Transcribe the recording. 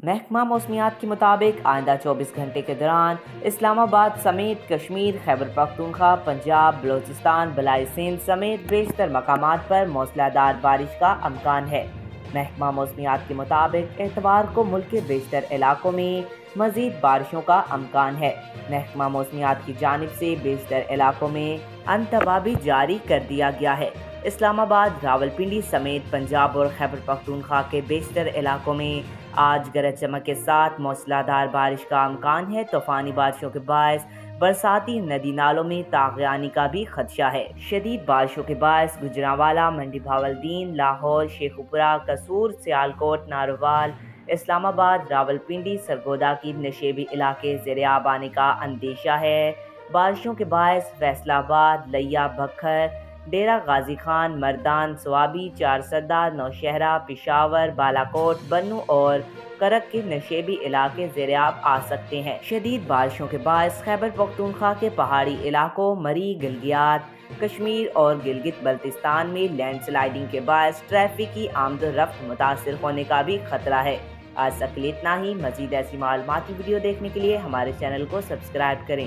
محکمہ موسمیات کے مطابق آئندہ 24 گھنٹے کے دوران اسلام آباد سمیت کشمیر، خیبر پختونخوا، پنجاب، بلوچستان، بلائی سندھ سمیت بیشتر مقامات پر موسلا دھار بارش کا امکان ہے۔ محکمہ موسمیات کے مطابق اتوار کو ملک کے بیشتر علاقوں میں مزید بارشوں کا امکان ہے۔ محکمہ موسمیات کی جانب سے بیشتر علاقوں میں انتباہ بھی جاری کر دیا گیا ہے۔ اسلام آباد، راولپنڈی سمیت پنجاب اور خیبر پختونخوا کے بیشتر علاقوں میں آج گرج چمک کے ساتھ موسلا دھار بارش کا امکان ہے۔ طوفانی بارشوں کے باعث برساتی ندی نالوں میں طاغیانی کا بھی خدشہ ہے۔ شدید بارشوں کے باعث گوجرانوالہ، منڈی بہاولدین، لاہور، شیخوپورہ، قصور، سیالکوٹ، ناروال، اسلام آباد، راولپنڈی، سرگودا کی نشیبی علاقے زیر آب آنے کا اندیشہ ہے۔ بارشوں کے باعث فیصل آباد، لیا، بکھر، ڈیرہ غازی خان، مردان، سوابی، چارسدہ، نوشہرہ، پشاور، بالاکوٹ، بنوں اور کرک کے نشیبی علاقے زیر آب آ سکتے ہیں۔ شدید بارشوں کے باعث خیبر پختونخوا کے پہاڑی علاقوں، مری، گلگیات کشمیر اور گلگت بلتستان میں لینڈ سلائیڈنگ کے باعث ٹریفک کی آمد و رفت متاثر ہونے کا بھی خطرہ ہے۔ آج تک کے لیے اتنا ہی۔ مزید ایسی معلوماتی ویڈیو دیکھنے کے لیے ہمارے چینل کو سبسکرائب کریں۔